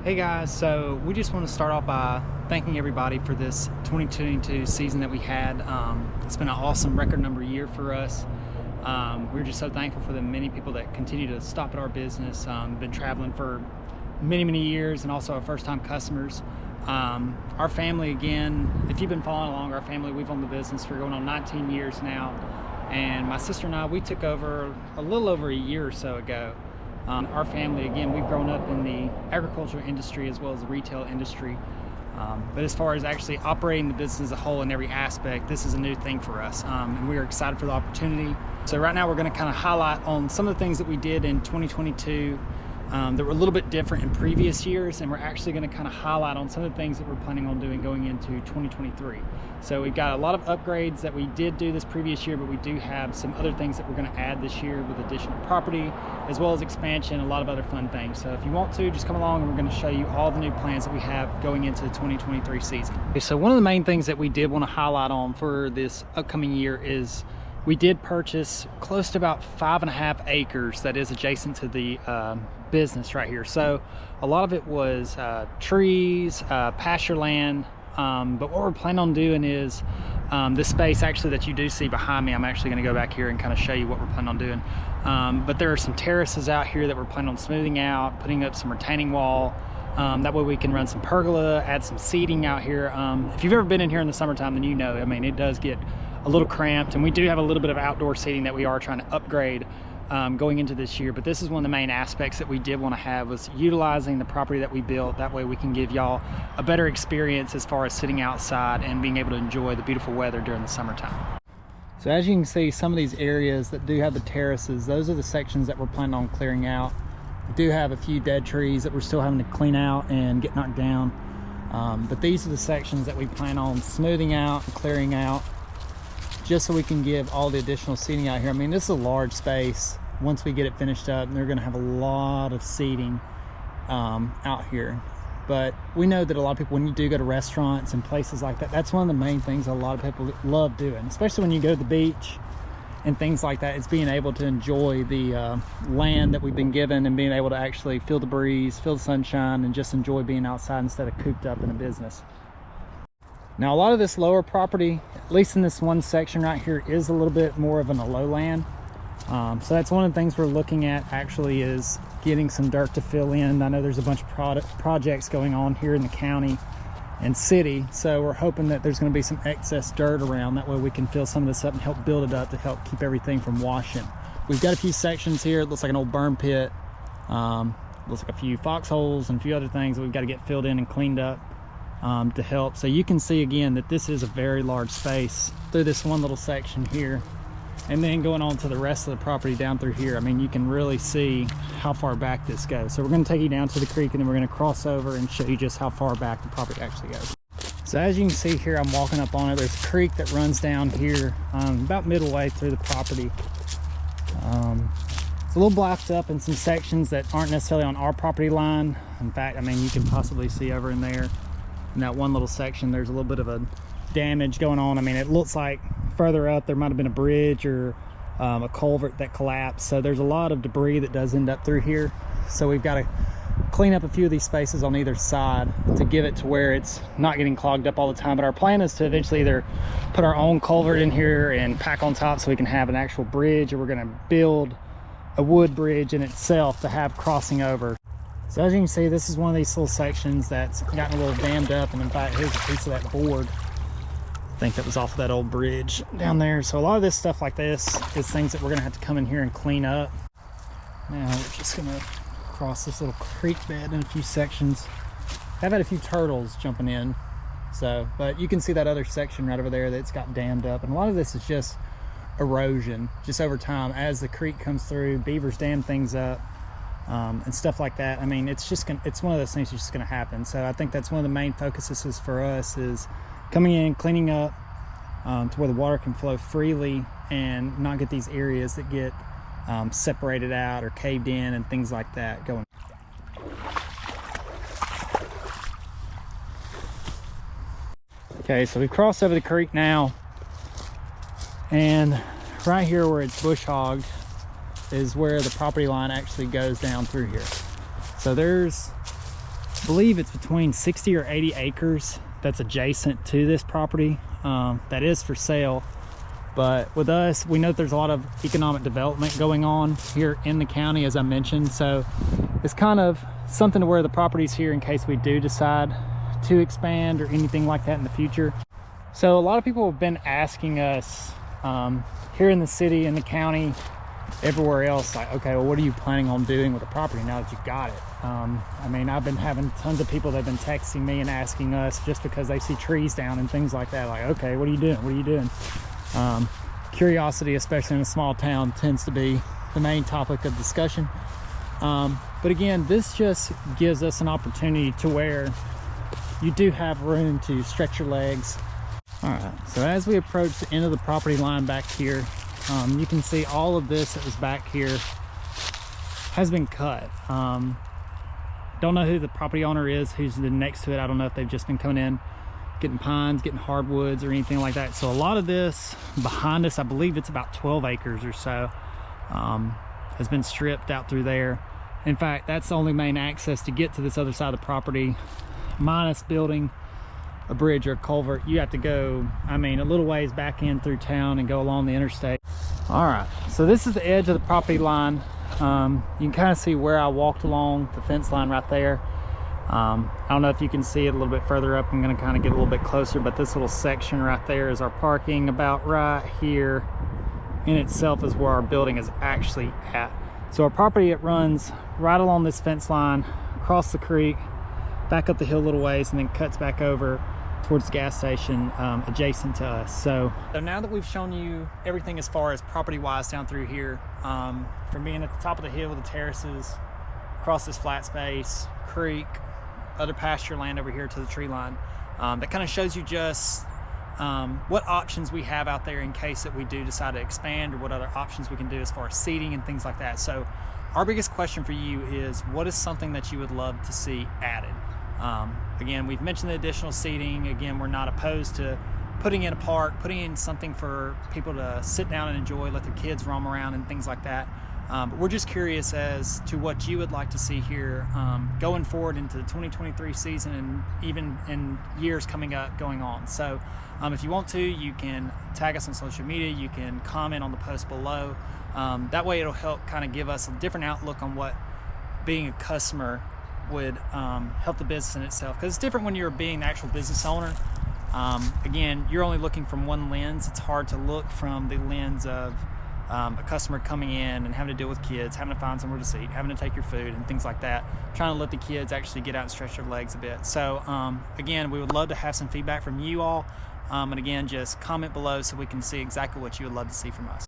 Hey guys, so we just want to start off by thanking everybody for this 2022 season that we had. It's been an awesome record number year for us. We're just so thankful for the many people that continue to stop at our business. Been traveling for many years, and also our first-time customers. Our family, again, if you've been following along, our family, we've owned the business for going on 19 years now. And my sister and I, we took over a little over a year or so ago. Our family, again, we've grown up in the agricultural industry as well as the retail industry. But as far as actually operating the business as a whole in every aspect, this is a new thing for us. And we are excited for the opportunity. So right now we're going to kind of highlight on some of the things that we did in 2022 that were a little bit different in previous years, and we're actually going to kind of highlight on some of the things that we're planning on doing going into 2023. So we've got a lot of upgrades that we did do this previous year, but we do have some other things that we're going to add this year with additional property as well as expansion, a lot of other fun things. So if you want to, just come along and we're going to show you all the new plans that we have going into the 2023 season. Okay, so one of the main things that we did want to highlight on for this upcoming year is we did purchase close to about 5.5 acres that is adjacent to the business right here. So a lot of it was trees, pasture land, but what we're planning on doing is the space actually that you do see behind me, I'm actually going to go back here and kind of show you what we're planning on doing. But there are some terraces out here that we're planning on smoothing out, putting up some retaining wall. That way we can run some pergola, add some seating out here. If you've ever been in here in the summertime, then you know, I mean, it does get a little cramped, and we do have a little bit of outdoor seating that we are trying to upgrade going into this year. But this is one of the main aspects that we did want to have, was utilizing the property that we built. That way we can give y'all a better experience as far as sitting outside and being able to enjoy the beautiful weather during the summertime. So as you can see, some of these areas that do have the terraces, those are the sections that we're planning on clearing out. We do have a few dead trees that we're still having to clean out and get knocked down, but these are the sections that we plan on smoothing out and clearing out, just so we can give all the additional seating out here. I mean, this is a large space once we get it finished up, and they're going to have a lot of seating out here. But we know that a lot of people, when you do go to restaurants and places like that, that's one of the main things that a lot of people love doing, especially when you go to the beach and things like that. It's being able to enjoy the land that we've been given, and being able to actually feel the breeze, feel the sunshine, and just enjoy being outside instead of cooped up in a business. Now, a lot of this lower property, at least in this one section right here, is a little bit more of an lowland. So that's one of the things we're looking at, actually, is getting some dirt to fill in. I know there's a bunch of projects going on here in the county and city, so we're hoping that there's going to be some excess dirt around. That way we can fill some of this up and help build it up to help keep everything from washing. We've got a few sections here. It looks like an old burn pit. Looks like a few foxholes and a few other things that we've got to get filled in and cleaned up to help. So you can see again that this is a very large space through this one little section here, and then going on to the rest of the property down through here. I mean, you can really see how far back this goes. So we're going to take you down to the creek, and then we're going to cross over and show you just how far back the property actually goes. So as you can see here, I'm walking up on it. There's a creek that runs down here about midway through the property. It's a little blocked up in some sections that aren't necessarily on our property line. In fact, I mean, you can possibly see over in there, in that one little section, there's a little bit of a damage going on. I mean, it looks like further up there might have been a bridge or a culvert that collapsed. So there's a lot of debris that does end up through here. So we've got to clean up a few of these spaces on either side to give it to where it's not getting clogged up all the time. But our plan is to eventually either put our own culvert in here and pack on top so we can have an actual bridge, or we're going to build a wood bridge in itself to have crossing over. So as you can see, this is one of these little sections that's gotten a little dammed up, and in fact, here's a piece of that board. I think that was off of that old bridge down there. So a lot of this stuff like this is things that we're gonna have to come in here and clean up. Now we're just gonna cross this little creek bed in a few sections. I've had a few turtles jumping in, so, but you can see that other section right over there that's got dammed up, and a lot of this is just erosion, just over time as the creek comes through. Beavers dam things up. And stuff like that. I mean, it's one of those things that's just going to happen. So I think that's one of the main focuses for us, is coming in, cleaning up to where the water can flow freely and not get these areas that get separated out or caved in and things like that going. Okay, so we've crossed over the creek now, and right here where it's bush hogged is where the property line actually goes down through here. So there's believe it's between 60 or 80 acres that's adjacent to this property that is for sale. But with us, we know that there's a lot of economic development going on here in the county, as I mentioned. So it's kind of something to where the property's here in case we do decide to expand or anything like that in the future. So a lot of people have been asking us here in the city, in the county, everywhere else, like, okay, well, what are you planning on doing with the property now that you've got it? I mean, I've been having tons of people that have been texting me and asking us just because they see trees down and things like that, like, okay, what are you doing? What are you doing? Curiosity, especially in a small town, tends to be the main topic of discussion. But again, this just gives us an opportunity to where you do have room to stretch your legs. All right, so as we approach the end of the property line back here, you can see all of this that was back here has been cut. Don't know who the property owner is, who's next to it. I don't know if they've just been coming in, getting pines, getting hardwoods or anything like that. So a lot of this behind us, I believe it's about 12 acres or so, has been stripped out through there. In fact, that's the only main access to get to this other side of the property, minus building a bridge or a culvert. You have to go, I mean, a little ways back in through town and go along the interstate. All right, so this is the edge of the property line. You can kind of see where I walked along the fence line right there. I don't know if you can see it a little bit further up. I'm going to kind of get a little bit closer, but this little section right there is our parking. About right here in itself is where our building is actually at. So our property, it runs right along this fence line, across the creek, back up the hill a little ways, and then cuts back over towards the gas station adjacent to us. So now that we've shown you everything as far as property wise down through here, from being at the top of the hill with the terraces, across this flat space, creek, other pasture land over here to the tree line, that kind of shows you just what options we have out there in case that we do decide to expand, or what other options we can do as far as seating and things like that. So our biggest question for you is, what is something that you would love to see added? Again, we've mentioned the additional seating. Again, we're not opposed to putting in a park, putting in something for people to sit down and enjoy, let their kids roam around and things like that. But we're just curious as to what you would like to see here going forward into the 2023 season, and even in years coming up going on. So if you want to, you can tag us on social media, you can comment on the post below. That way it'll help kind of give us a different outlook on what being a customer would help the business in itself, because it's different when you're being the actual business owner. Again, you're only looking from one lens. It's hard to look from the lens of a customer coming in and having to deal with kids, having to find somewhere to sit, having to take your food and things like that, trying to let the kids actually get out and stretch their legs a bit. So again, we would love to have some feedback from you all, and again, just comment below so we can see exactly what you would love to see from us.